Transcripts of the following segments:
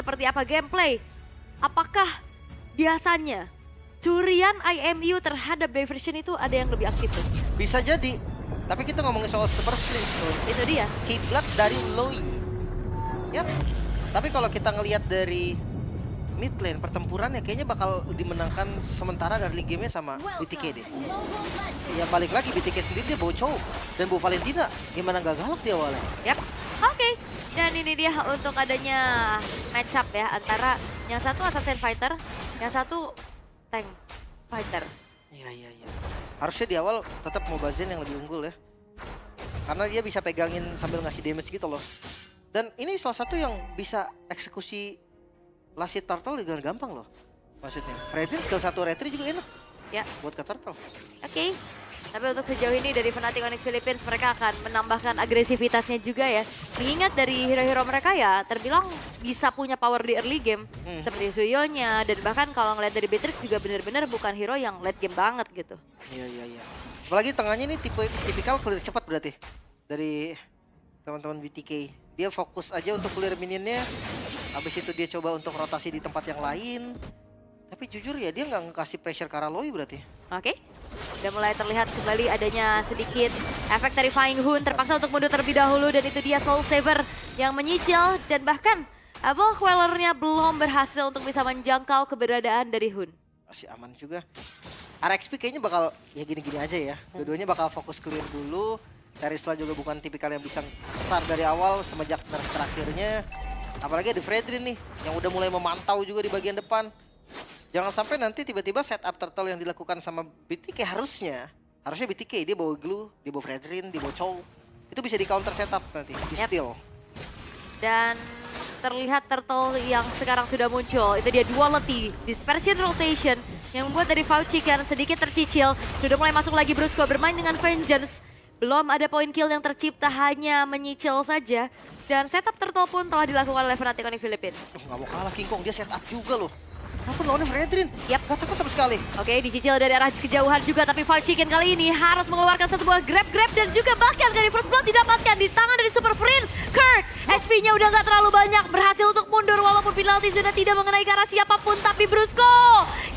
seperti apa gameplay. Apakah biasanya curian IMU terhadap Diversion itu ada yang lebih aktif tuh? Bisa jadi. Tapi kita ngomongin soal Super Slims tuh. Itu dia. Kiblat dari Loi. Yap. Tapi kalau kita ngelihat dari mid lane pertempurannya kayaknya bakal dimenangkan sementara dari game-nya sama BTK deh. Ya balik lagi BTK sendiri dia bawa Chow dan bawa Valentina. Gimana gak galak dia awalnya? Yap. Oke. Dan ini dia untuk adanya match up ya antara yang satu assassin fighter, yang satu tank fighter. Iya. Harusnya di awal tetap Mobazin yang lebih unggul ya. Karena dia bisa pegangin sambil ngasih damage gitu loh. Dan ini salah satu yang bisa eksekusi Last Turtle dengan gampang loh. Maksudnya, Fredrin skill 1 retry juga enak. Ya. Buat ke Turtle. Oke. Tapi untuk sejauh ini dari Fnatic Onyx Philippines mereka akan menambahkan agresivitasnya juga ya. Mengingat dari hero-hero mereka ya terbilang bisa punya power di early game. Seperti Suyonya dan bahkan kalau ngeliat dari Beatrix juga benar-benar bukan hero yang late game banget gitu. Iya. Apalagi tengahnya ini tipikal clear cepat berarti. Dari teman-teman BTK. Dia fokus aja untuk clear minionnya. Habis itu dia coba untuk rotasi di tempat yang lain. Tapi jujur ya dia nggak ngasih pressure ke arah Loi berarti. Oke. Udah mulai terlihat kembali adanya sedikit efek dari Flying Hun terpaksa untuk mundur terlebih dahulu dan itu dia Soul Saver yang menyicil dan bahkan Abel Quellernya belum berhasil untuk bisa menjangkau keberadaan dari Hun. Masih aman juga. RXP kayaknya bakal ya gini-gini aja ya. Dua-duanya bakal fokus clear dulu. Terisla juga bukan tipikal yang bisa besar dari awal semenjak nerf terakhirnya. Apalagi ada Fredrin nih yang udah mulai memantau juga di bagian depan. Jangan sampai nanti tiba-tiba setup turtle yang dilakukan sama BTK harusnya BTK dia bawa glue, dia bawa Fredrin, dia bawa Chow. Itu bisa di counter setup nanti, di steal. Dan terlihat turtle yang sekarang sudah muncul. Itu dia duality, dispersion rotation yang membuat dari Fauci yang sedikit tercicil. Sudah mulai masuk lagi Brusco bermain dengan Vengeance. Belum ada poin kill yang tercipta, hanya menyicil saja. Dan setup turtle pun telah dilakukan oleh Fnatic Onyx Philippines. Nggak mau kalah King Kong, dia setup juga loh. Kenapa lawannya Fredrin? Yap. Gak takut sama sekali. Oke, dicicil dari arah kejauhan juga, tapi Foul Chicken kali ini harus mengeluarkan satu buah grab dan juga bahkan dari first blood didapatkan di tangan dari Super Prince. Kirk, HP-nya udah nggak terlalu banyak, berhasil untuk mundur walaupun penalti zona tidak mengenai ke arah siapapun, tapi Brusco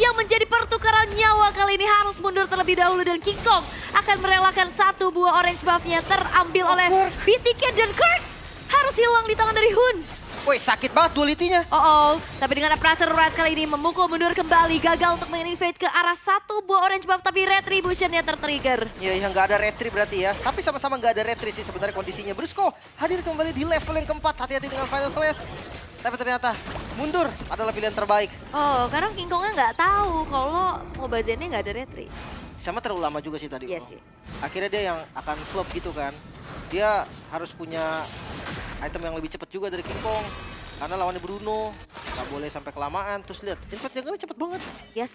yang menjadi pertukaran nyawa kali ini harus mundur terlebih dahulu dan King Kong akan merelakan satu buah orange buff-nya terambil oleh BTK dan Kirk harus hilang di tangan dari Hun. Woi, sakit banget duality-nya. Tapi dengan Pressure Red kali ini memukul mundur kembali, gagal untuk menginvade ke arah satu buah orange buff, tapi Retribution-nya tertrigger. Iya, nggak ada retri berarti ya. Tapi sama-sama nggak ada retri sih sebenarnya kondisinya. Brusco hadir kembali di level yang keempat, hati-hati dengan Final Slash. Tapi ternyata mundur adalah pilihan terbaik. Karena King Kong-nya nggak tahu kalau Mobazin-nya nggak ada retri. Sama terlalu lama juga sih tadi. Iya sih. Akhirnya dia yang akan flop gitu kan. Dia harus punya item yang lebih cepat juga dari King Kong. Karena lawannya Bruno, nggak boleh sampai kelamaan. Terus lihat, invade junglernya cepet banget. Yes,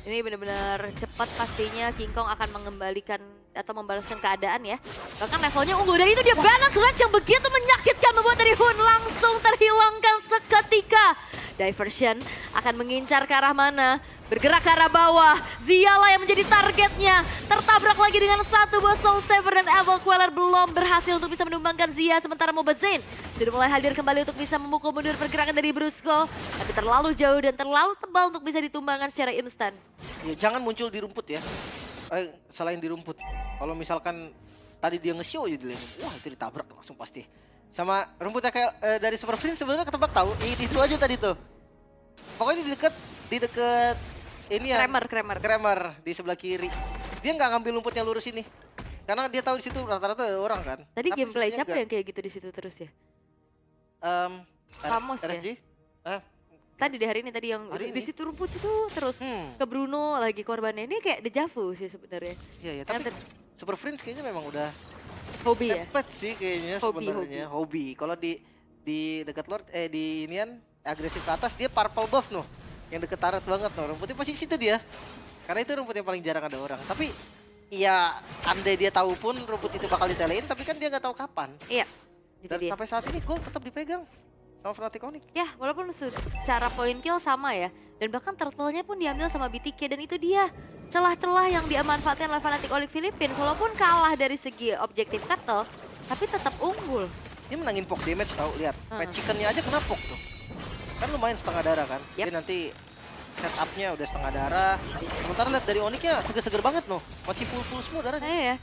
ini benar-benar cepat pastinya King Kong akan mengembalikan atau membalaskan keadaan ya. Bahkan levelnya unggul, dan itu dia balance range yang begitu menyakitkan membuat dari Hun langsung terhilangkan seketika. Diversion akan mengincar ke arah mana? Bergerak ke arah bawah, Ziala yang menjadi targetnya. Tertabrak lagi dengan satu buah Soul Saver dan Abel Queller belum berhasil untuk bisa menumbangkan Zia. Sementara Mobazin sudah mulai hadir kembali untuk bisa memukul mundur pergerakan dari Brusco. Tapi terlalu jauh dan terlalu tebal untuk bisa ditumbangkan secara instan. Ya, jangan muncul di rumput ya. Selain di rumput. Kalau misalkan tadi dia nge-show aja di lane, wah itu ditabrak langsung pasti. Sama rumputnya kayak dari Super Prince sebenarnya ketebak tahu. Itu aja tadi tuh. Pokoknya di deket ini ya. Kramer di sebelah kiri. Dia nggak ngambil rumputnya lurus ini. Karena dia tahu di situ rata-rata ada orang kan. Tadi gameplay siapa yang kayak gitu di situ terus ya? Famos ya? Tadi di hari ini tadi yang di situ rumput itu terus ke Bruno lagi korbannya. Ini kayak dejavu sih sebenarnya. Iya, tapi Super Prince kayaknya memang udah hobi ya? template sih kayaknya sebenarnya. Hobi. Kalau di dekat Lord di inian agresif ke atas dia purple buff noh. Yang deket turret banget noh. Rumputnya pasti situ dia. Karena itu rumput yang paling jarang ada orang. Tapi ya andai dia tahu pun rumput itu bakal ditelein, tapi kan dia nggak tahu kapan. Iya. Dan sampai saat ini gol tetap dipegang sama Fnatic Onyx. Ya, walaupun secara point kill sama ya. Dan bahkan turtle-nya pun diambil sama BTK, dan itu dia celah-celah yang dimanfaatkan oleh Fnatic Onyx Philippines. Walaupun kalah dari segi objektif turtle, tapi tetap unggul. Dia menangin poke damage tahu, lihat. Pet chicken-nya aja kena poke tuh. Kan kan lumayan setengah darah kan. Jadi nanti setupnya udah setengah darah. Sementara lihat dari Onyx-nya seger-seger banget loh. Masih full semua darahnya. Iya.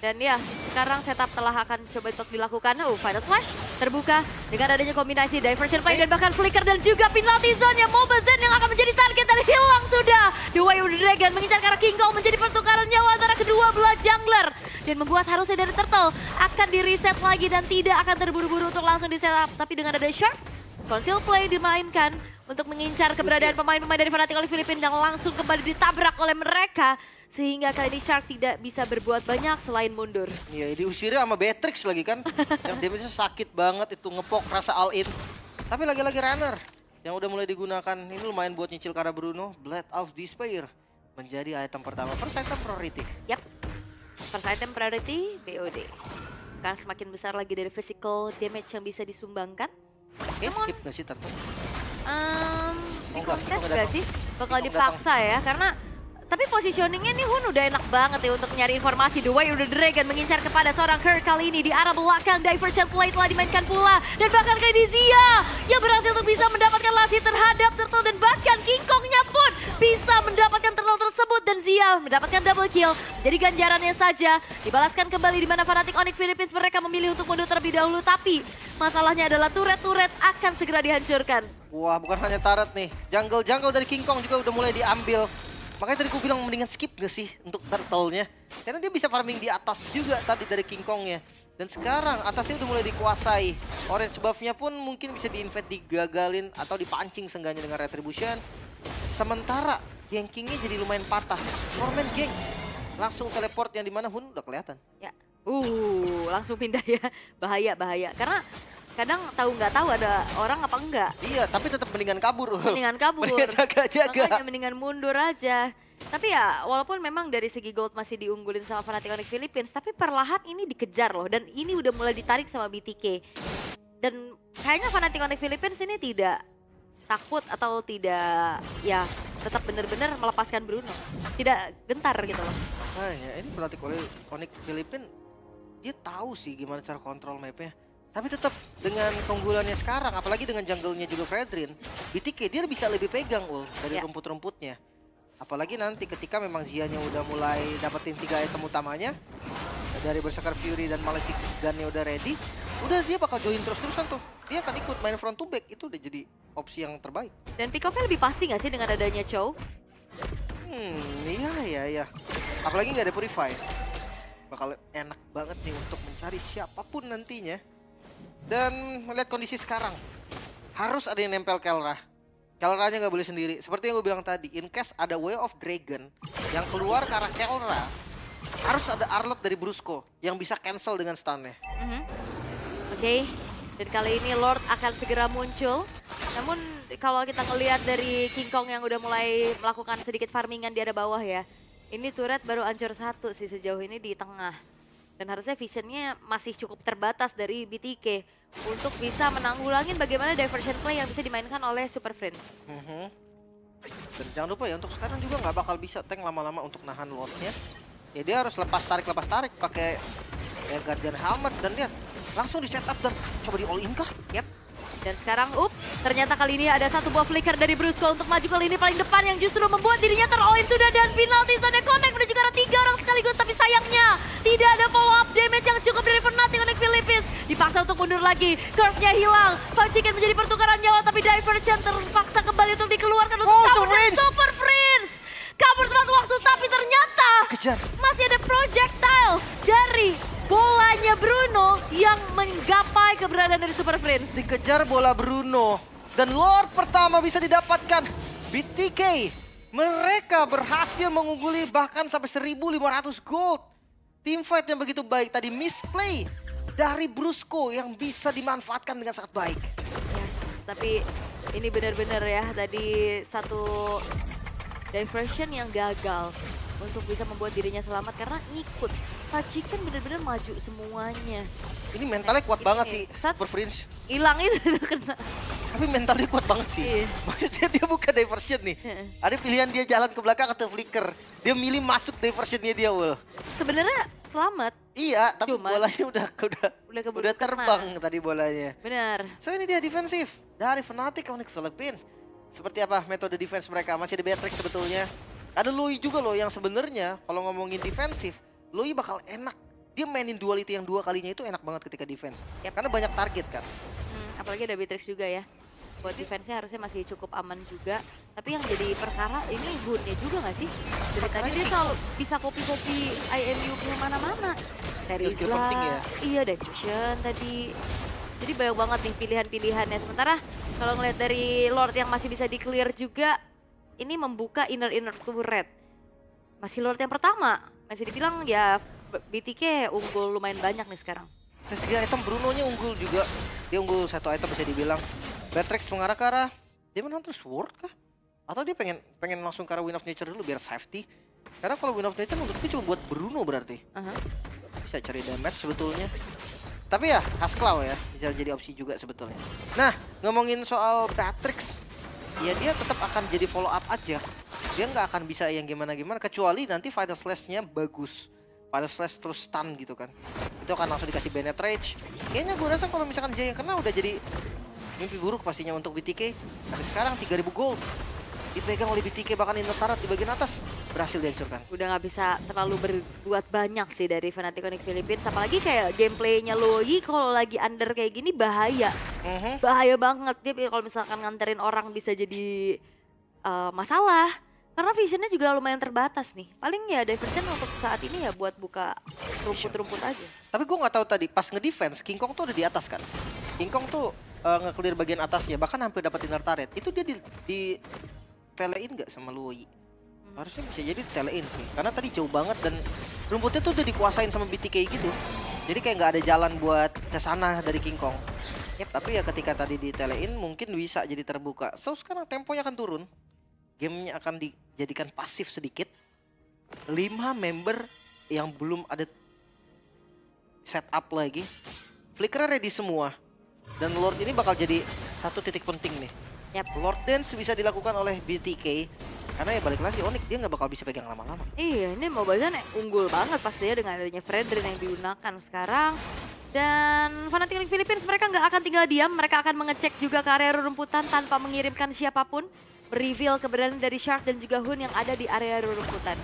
Dan ya, sekarang setup telah akan coba untuk dilakukan. Final Flash terbuka dengan adanya kombinasi Diversion Play dan bahkan Flicker dan juga penalty zone yang Mobile Zen yang akan menjadi target dan hilang sudah. The Way of the Dragon mengincar ke arah King Kong menjadi pertukaran nyawa antara kedua belah jungler. Dan membuat harusnya dari Turtle akan di reset lagi dan tidak akan terburu-buru untuk langsung di setup. Tapi dengan ada Shark, Conceal Play dimainkan untuk mengincar keberadaan pemain-pemain dari Fnatic oleh Filipina yang langsung kembali ditabrak oleh mereka. Sehingga kali ini Shark tidak bisa berbuat banyak selain mundur. Iya, diusirnya sama Beatrix lagi kan. Yang damage-nya sakit banget itu, ngepok rasa all in. Tapi lagi-lagi runner yang udah mulai digunakan. Ini lumayan buat nyicil Kara Bruno. Blade of Despair menjadi item pertama. First item priority. Yap. First item priority BOD. Karena semakin besar lagi dari physical damage yang bisa disumbangkan. Skip gak sih Turtle? Di kontes gak sih? Bakal dipaksa ya, karena tapi positioningnya nih Hun udah enak banget ya untuk nyari informasi. The Way of the Dragon mengincar kepada seorang Kerr kali ini di arah belakang. Diversion Play telah dimainkan pula. Dan bahkan kayak di Zia yang berhasil untuk bisa mendapatkan lasi terhadap Turtle. Dan bahkan King Kongnya pun bisa mendapatkan Turtle tersebut. Dan Zia mendapatkan double kill. Jadi ganjarannya saja dibalaskan kembali di mana Fnatic Onyx Philippines mereka memilih untuk mundur terlebih dahulu. Tapi masalahnya adalah turret-turret akan segera dihancurkan. Wah, bukan hanya turret nih. Jungle dari King Kong juga udah mulai diambil. Makanya tadi aku bilang mendingan skip gak sih untuk Turtle-nya. Karena dia bisa farming di atas juga tadi dari King Kong-nya. Dan sekarang atasnya udah mulai dikuasai. Orange buff-nya pun mungkin bisa di-invade, digagalin atau dipancing seenggaknya dengan Retribution. Sementara gankingnya jadi lumayan patah. Foreman gank. Langsung teleport yang dimana Hun udah kelihatan. Ya, langsung pindah ya. Bahaya. Karena kadang nggak tahu ada orang apa enggak. Iya, tapi tetap mendingan kabur. Mendingan kabur. Mendingan jaga-jaga. Makanya mendingan mundur aja. Tapi ya, walaupun memang dari segi gold masih diunggulin sama Fnatic Onyx Philippines, tapi perlahan ini dikejar loh. Dan ini udah mulai ditarik sama BTK. Dan kayaknya Fnatic Onyx Philippines ini tidak takut atau tidak, ya tetap benar-benar melepaskan Bruno. Tidak gentar gitu loh. Nah ya, ini Fnatic Onyx Philippines, dia tahu sih gimana cara kontrol mapnya. Tapi tetap dengan keunggulannya sekarang, apalagi dengan jungle-nya juga Fredrin, BTK dia bisa lebih pegang dari rumput-rumputnya. Apalagi nanti ketika memang Zia-nya udah mulai dapetin 3 item utamanya, dari Berserker Fury dan Malefic Gun-nya udah ready, udah dia bakal join terus-terusan tuh. Dia akan ikut main front to back, itu udah jadi opsi yang terbaik. Dan pick off-nya lebih pasti nggak sih dengan adanya Chow? Iya. Apalagi nggak ada Purify. Bakal enak banget nih untuk mencari siapapun nantinya. Dan melihat kondisi sekarang, harus ada yang nempel Kelra. Kelranya nggak boleh sendiri. Seperti yang gue bilang tadi, in case ada Way of Dragon yang keluar ke arah Kelra, harus ada Arlot dari Brusco yang bisa cancel dengan stunnya. Oke. Dan kali ini Lord akan segera muncul. Namun kalau kita ngelihat dari King Kong yang udah mulai melakukan sedikit farmingan di arah bawah ya. Ini turret baru hancur 1 sih sejauh ini di tengah. Dan harusnya visionnya masih cukup terbatas dari BTK untuk bisa menanggulangin bagaimana diversion play yang bisa dimainkan oleh Super Friends. Dan jangan lupa ya, untuk sekarang juga nggak bakal bisa tank lama-lama untuk nahan Lordnya. Ya dia harus lepas tarik pakai Guardian Helmet. Dan lihat, langsung di setup dan coba di all in kah? Yap. Dan sekarang, ternyata kali ini ada satu buah flicker dari Brusco untuk maju ke lini paling depan yang justru membuat dirinya ter-all-in sudah. Dan penalty zone connect menuju ke arah 3 orang sekaligus. Tapi sayangnya, tidak ada follow-up damage yang cukup dari Fnatic Onyx Philippines. Dipaksa untuk mundur lagi, curve-nya hilang. Chicken menjadi pertukaran nyawa, tapi Diversion terpaksa kembali untuk dikeluarkan untuk kabur dari Super Prince. Kabur tepat waktu, tapi ternyata kejar. Masih ada projectile dari bolanya Bruno yang menggapai keberadaan dari Super Prince. Dikejar bola Bruno. Dan Lord pertama bisa didapatkan. BTK, mereka berhasil mengungguli bahkan sampai 1.500 gold. Teamfight yang begitu baik. Tadi misplay dari Brusco yang bisa dimanfaatkan dengan sangat baik. Yes, tapi ini benar-benar ya tadi satu diversion yang gagal untuk bisa membuat dirinya selamat karena ngikut. Chicken benar-benar maju semuanya. Ini mentalnya kuat banget sih, Super Prince. Hilang itu kena. Tapi mentalnya kuat banget sih. Maksudnya dia bukan diversion nih. Ada pilihan dia jalan ke belakang atau flicker. Dia milih masuk diversionnya dia, Wul. Sebenarnya selamat, Iya, tapi Cuman- bolanya Keburu udah kena. terbang tadi bolanya. Bener. So ini dia defensif dari Fnatic Onyx Philippines. Seperti apa metode defense mereka? Masih ada Beatrix sebetulnya. Ada Lui juga loh yang sebenarnya kalau ngomongin defensif, Lui bakal enak. Dia mainin duality yang 2 kalinya itu enak banget ketika defense. Yep. Karena banyak target kan. Apalagi ada Beatrix juga ya. Buat defense-nya harusnya masih cukup aman juga. Tapi yang jadi perkara ini Hunnya juga gak sih? Dari tadi dia selalu bisa copy-copy IMU kemana-mana. Skill penting ya. Iya, Diffusion tadi. Jadi banyak banget nih pilihan-pilihannya. Sementara kalau ngeliat dari Lord yang masih bisa di-clear juga, ini membuka inner turret. Masih Lord yang pertama. Masih dibilang ya BTK unggul lumayan banyak nih sekarang. Terus dia item Bruno-nya unggul juga. Dia unggul 1 item bisa dibilang. Beatrix mengarah ke arah Demon Hunter Sword kah? Atau dia pengen langsung ke arah Wind of Nature dulu biar safety? Karena kalau Wind of Nature menurutku cuma buat Bruno berarti. Bisa cari damage sebetulnya. Tapi ya Hasclaw ya bisa jadi opsi juga sebetulnya. Nah ngomongin soal Beatrix, ya dia tetap akan jadi follow up aja. Dia nggak akan bisa yang gimana-gimana kecuali nanti Final Slash-nya bagus. Final Slash terus stun gitu kan. Itu akan langsung dikasih Bennett Rage. Kayaknya gue rasa kalau misalkan Jay yang kena udah jadi mimpi buruk pastinya untuk BTK. Tapi sekarang 3000 gold dipegang oleh BTK, bahkan Inner Turret di bagian atas berhasil dihancurkan. Udah nggak bisa terlalu berbuat banyak sih dari Fnatic Onyx Philippines. Apalagi kayak gameplaynya Loi kalau lagi under kayak gini bahaya. Bahaya banget. Dia kalau misalkan nganterin orang bisa jadi masalah. Karena visionnya juga lumayan terbatas nih. Paling ya diversion untuk saat ini ya buat buka rumput-rumput aja. Tapi gue nggak tahu tadi pas ngedefense King Kong tuh ada di atas kan. King Kong tuh nge-clear bagian atasnya, bahkan hampir dapat inner turret. Itu dia di telein nggak sama Lui? Harusnya bisa jadi telein sih. Karena tadi jauh banget dan rumputnya tuh udah dikuasain sama BTK gitu. Jadi kayak nggak ada jalan buat ke sana dari King Kong. Tapi ya ketika tadi di telein mungkin bisa jadi terbuka. So sekarang temponya akan turun. Gamenya akan dijadikan pasif sedikit. 5 member yang belum ada setup lagi. Flicker ready semua. Dan Lord ini bakal jadi satu titik penting nih. Lord Dance bisa dilakukan oleh BTK. Karena ya balik lagi Onyx dia nggak bakal bisa pegang lama-lama. Iya, ini Mobile Legends unggul banget pastinya dengan adanya Fredrin yang digunakan sekarang. Dan Fnatic Onyx Philippines mereka nggak akan tinggal diam. Mereka akan mengecek juga ke area rerumputan tanpa mengirimkan siapapun. Reveal keberadaan dari Shark dan juga Hun yang ada di area rerumputan.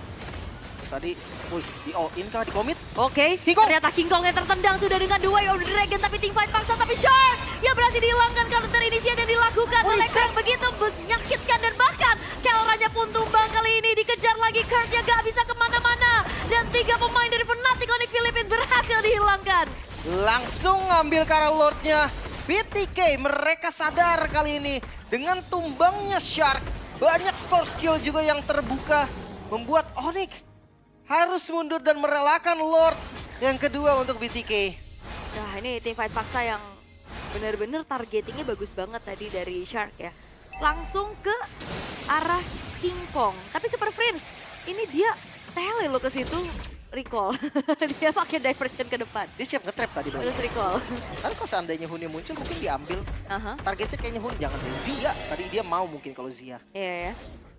Tadi, wih, di all in kah, di commit? Oke, King Kong. ternyata King Kong yang tertendang sudah dengan The Way of the Dragon. Tapi teamfight paksa, tapi Shark yang berhasil dihilangkan. Counter initiate yang dilakukan oleh Kang begitu menyakitkan. Dan bahkan Kelranya pun tumbang kali ini. Dikejar lagi, Kurtnya gak bisa kemana-mana. Dan 3 pemain dari Fnatic Onyx Philippines berhasil dihilangkan. Langsung ngambil ke arah Lordnya. BTK mereka sadar kali ini. Dengan tumbangnya Shark, banyak store skill juga yang terbuka. Membuat Onyx harus mundur dan merelakan Lord yang kedua untuk BTK. Nah ini teamfight paksa yang benar-benar targetingnya bagus banget tadi dari Shark ya. Langsung ke arah King Kong. Tapi Super Prince, ini dia tele lo ke situ. Recall. Dia pakai diversion ke depan. Dia siap nge-trap tadi. Terus recall. Tapi kalau seandainya Hunnya muncul mungkin diambil. Targetnya kayaknya Hun, jangan Zia. Tadi dia mau mungkin kalau Zia. Iya ya.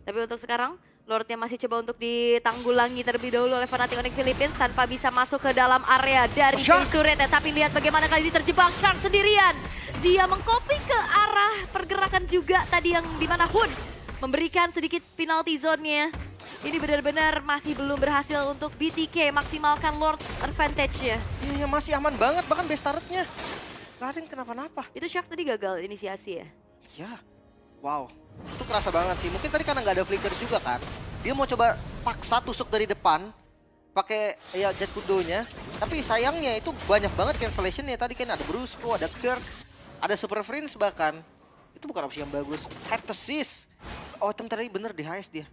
Tapi untuk sekarang Lordnya masih coba untuk ditanggulangi terlebih dahulu oleh Fnatic Onyx Philippines tanpa bisa masuk ke dalam area dari turret. Tapi lihat bagaimana kali ini terjebak Shark sendirian. Zia mengcopy ke arah pergerakan juga tadi yang dimana Hun memberikan sedikit penalty zone-nya. Ini benar-benar masih belum berhasil untuk BTK maksimalkan Lord advantage-nya. Iya masih aman banget, bahkan best turret-nya gak ada yang kenapa-napa. Itu Shark tadi gagal inisiasi ya? Iya, wow. Itu kerasa banget sih, mungkin tadi karena nggak ada flicker juga kan. Dia mau coba paksa tusuk dari depan, pakai ya jet kudonya. Tapi sayangnya itu banyak banget cancellation-nya. Tadi kan ada Brusco, ada Kirk, ada Super Prince bahkan. Itu bukan opsi yang bagus. Heptasis. Oh item tadi bener di HS dia.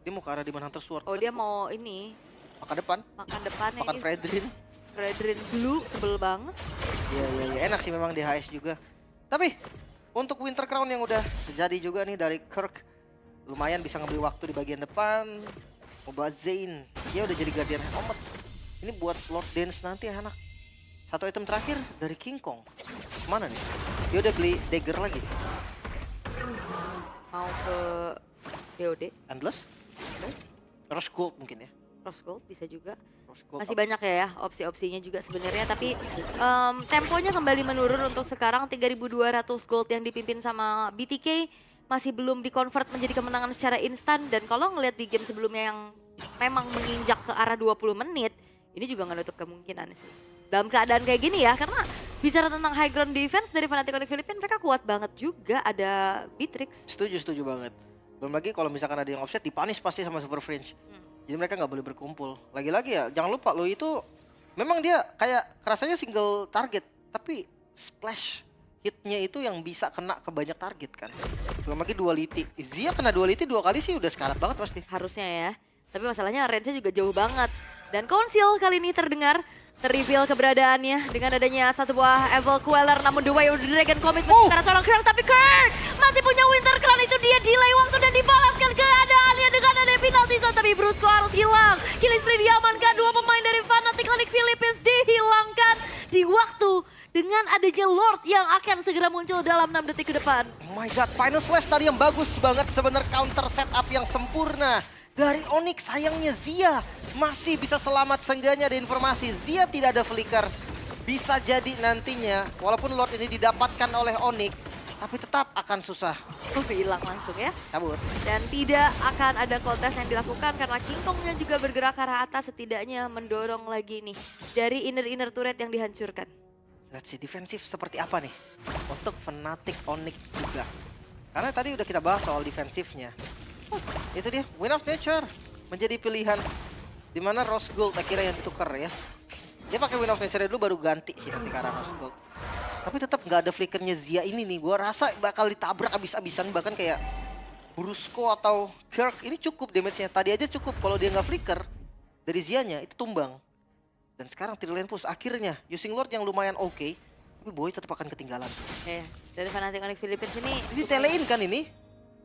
Dia mau ke arah Demon Hunter Sword. Oh dia mau ini. Makan depan. Makan depannya. Makan Fredrin. Fredrin blue, sebel banget. Iya, enak sih memang di HS juga. Tapi untuk Winter Crown yang udah terjadi juga nih dari Kirk. Lumayan bisa ngambil waktu di bagian depan. Moba Zain, dia udah jadi Guardian Helmet. Ini buat Lord Dance nanti enak. Satu item terakhir dari King Kong. Mana nih? Dia udah beli dagger lagi. Mau ke BOD. Endless? Rose Gold mungkin ya. Rose Gold bisa juga. Rose Gold Masih banyak ya opsi-opsinya juga sebenarnya, tapi temponya kembali menurun untuk sekarang. 3.200 gold yang dipimpin sama BTK masih belum di-convert menjadi kemenangan secara instan. Dan kalau ngelihat di game sebelumnya yang memang menginjak ke arah 20 menit, ini juga nggak nutup kemungkinan sih. Dalam keadaan kayak gini ya, karena bicara tentang high ground defense dari Fnatic Onyx Philippines, mereka kuat banget juga, ada Beatrix. Setuju banget. Belum lagi kalau misalkan ada yang offset dipanis pasti sama Super Fringe. Jadi mereka nggak boleh berkumpul. Lagi-lagi ya, jangan lupa lo itu memang dia kayak rasanya single target, tapi splash hitnya itu yang bisa kena ke banyak target kan. Belum lagi duality. Zia kena duality 2 kali sih udah sekarat banget pasti. Harusnya ya, tapi masalahnya range-nya juga jauh banget. Dan Konsil kali ini terdengar, ter-reveal keberadaannya dengan adanya satu buah Evil Queller, namun The Way of the Dragon komitmen secara seorang Kirk, tapi Kirk masih punya Winter Crown, itu dia delay waktu dan dibalaskan keadaannya dengan ada penalty zone, tapi Brusco harus hilang. Killing spree diamankan, 2 pemain dari Fnatic Onyx Philippines dihilangkan di waktu dengan adanya Lord yang akan segera muncul dalam 6 detik ke depan. Oh my god, Final Slash tadi yang bagus banget, sebenarnya counter setup yang sempurna dari Onyx. Sayangnya Zia masih bisa selamat, seenggaknya ada informasi Zia tidak ada flicker. Bisa jadi nantinya walaupun Lord ini didapatkan oleh Onyx, tapi tetap akan susah. Hilang langsung ya. Cabut. Dan tidak akan ada kontes yang dilakukan karena King Kongnya juga bergerak ke arah atas, setidaknya mendorong lagi nih dari inner turret yang dihancurkan. Let's see defensif seperti apa nih untuk Fnatic Onyx juga. Karena tadi udah kita bahas soal defensifnya. Itu dia, Wind of Nature menjadi pilihan dimana Rose Gold akhirnya yang ditukar ya. Dia pakai Wind of Nature dulu baru ganti sih nanti ke arah Rose Gold. Tapi tetap nggak ada flickernya Zia ini nih. Gua rasa bakal ditabrak abis-abisan, bahkan kayak Brusco atau Kirk ini cukup damage-nya. Tadi aja cukup kalau dia nggak flicker dari Zianya itu tumbang. Dan sekarang Trillian Push akhirnya using Lord yang lumayan oke, tapi Boy tetap akan ketinggalan. Ya, dari Fnatic Onyx Philippines ini Ditelein kan ini?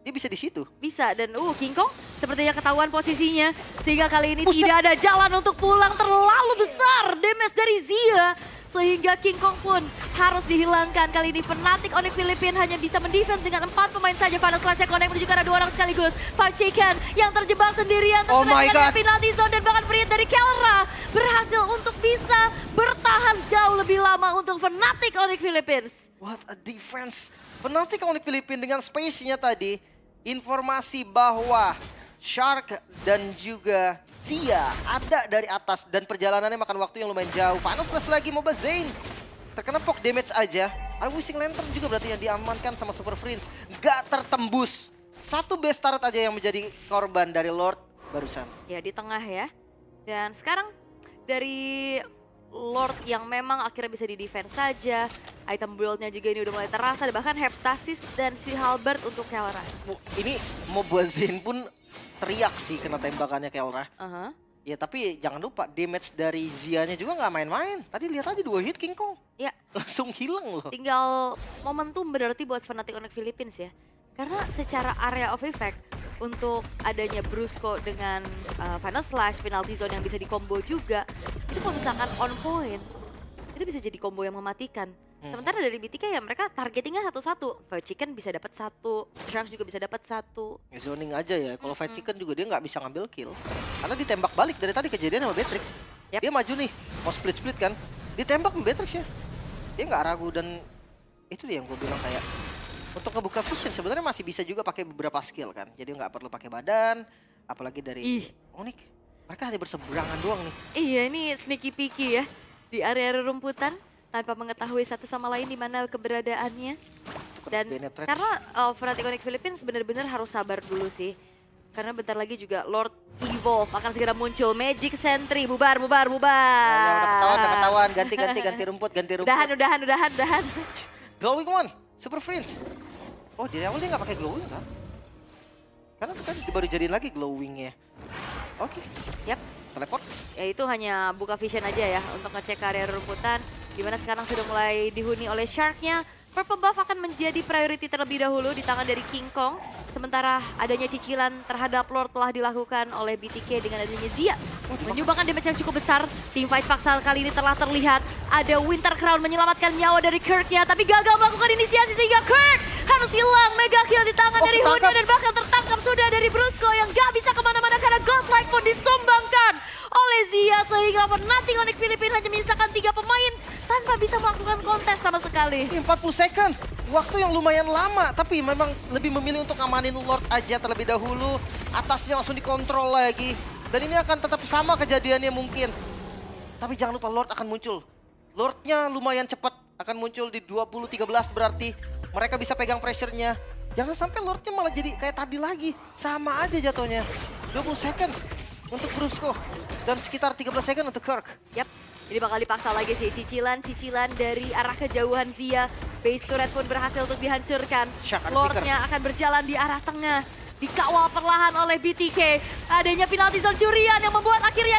Dia bisa di situ. bisa, dan King Kong sepertinya ketahuan posisinya sehingga kali ini tidak ada jalan untuk pulang. Terlalu besar damage dari Zia sehingga King Kong pun harus dihilangkan. Kali ini Fnatic Onyx Philippines hanya bisa mendefense dengan 4 pemain saja. Final Clash Connect menuju ke arah 2 orang sekaligus. Five Chicken yang terjebak sendirian, Oh my dengan God. penalty zone, dan bahkan free hit dari Kelra berhasil untuk bisa bertahan jauh lebih lama untuk Fnatic Onyx Philippines. What a defense. Fnatic Onyx Philippines dengan space-nya tadi. Informasi bahwa Shark dan juga Zia ada dari atas dan perjalanannya makan waktu yang lumayan jauh. Final Slash lagi Moba Zane. Terkena poke damage aja. Wishing Lantern juga berarti yang diamankan sama Super Prince. Gak tertembus. Satu base turret aja yang menjadi korban dari Lord barusan. Ya, di tengah ya. Dan sekarang dari Lord yang memang akhirnya bisa di-defense saja. Item build-nya juga ini udah mulai terasa. Ada bahkan Heptasis dan si Halberd untuk Kelra. Ini Moba Zane pun teriak sih kena tembakannya Kelra. Ya tapi jangan lupa damage dari Zia-nya juga nggak main-main. Tadi lihat aja 2 hit King Kong. Ya. Langsung hilang loh. Tinggal momentum berarti buat Fnatic Onyx Philippines ya. Karena secara area of effect untuk adanya Brusco dengan Final Slash, penalty zone yang bisa di-combo juga. Itu kalau misalkan on point, itu bisa jadi combo yang mematikan. Sementara dari BTK ya mereka targetingnya satu-satu. Fried Chicken bisa dapat 1, Sharks juga bisa dapat 1. Zoning aja ya. Kalau Fried Chicken juga dia nggak bisa ngambil kill. Karena ditembak balik dari tadi kejadian sama Beatrix. Yep. Dia maju nih, mau split-split kan. Ditembak sama Beatrix ya. Dia nggak ragu dan itu dia yang gue bilang kayak untuk ngebuka fusion sebenarnya masih bisa juga pakai beberapa skill kan. Jadi nggak perlu pakai badan, apalagi dari Onyx. Mereka hanya berseberangan doang nih. Iya, ini sneaky peeky ya di area rumputan tanpa mengetahui satu sama lain di mana keberadaannya. Dan karena Fnatic Onyx Philippines benar-benar harus sabar dulu sih. Karena bentar lagi juga Lord Evolve akan segera muncul. Magic Sentry, bubar. Oh, ya, udah ketahuan. Ganti rumput. Udahan. Glowing one, Super Prince. Oh, di awal dia nggak pakai glowing kan? Karena kan baru jadiin lagi glowingnya. Oke. Yap. Teleport. Ya itu hanya buka vision aja ya untuk ngecek area rumputan. Dimana sekarang sudah mulai dihuni oleh Shark-nya. Purple buff akan menjadi priority terlebih dahulu di tangan dari King Kong. Sementara adanya cicilan terhadap Lord telah dilakukan oleh BTK dengan adanya Zia. Menyumbangkan damage yang cukup besar. Team fight paksa kali ini telah terlihat. Ada Winter Crown menyelamatkan nyawa dari Kirk-nya. Tapi gagal melakukan inisiasi sehingga Kirk harus hilang. Mega kill di tangan dari Huni dan bahkan tertangkap sudah dari Brusco yang gak bisa kemana-mana karena Godlike pun disumbangkan oleh Zia sehingga Fnatic Onyx Filipina hanya menyisakan 3 pemain tanpa bisa melakukan kontes sama sekali. Ini 40 second, waktu yang lumayan lama, tapi memang lebih memilih untuk amanin Lord aja terlebih dahulu. Atasnya langsung dikontrol lagi. Dan ini akan tetap sama kejadiannya mungkin. Tapi jangan lupa Lord akan muncul. Lordnya lumayan cepat, akan muncul di 20-13 berarti mereka bisa pegang pressure-nya. Jangan sampai Lordnya malah jadi kayak tadi lagi. Sama aja jatuhnya. 20 second untuk Brusco. Dan sekitar 13 second untuk Kirk. Yap, ini bakal dipaksa lagi sih. Cicilan dari arah kejauhan Zia. Base turret pun berhasil untuk dihancurkan. Shock and Lordnya akan berjalan di arah tengah. Dikawal perlahan oleh BTK. Adanya penalti zone curian yang membuat akhirnya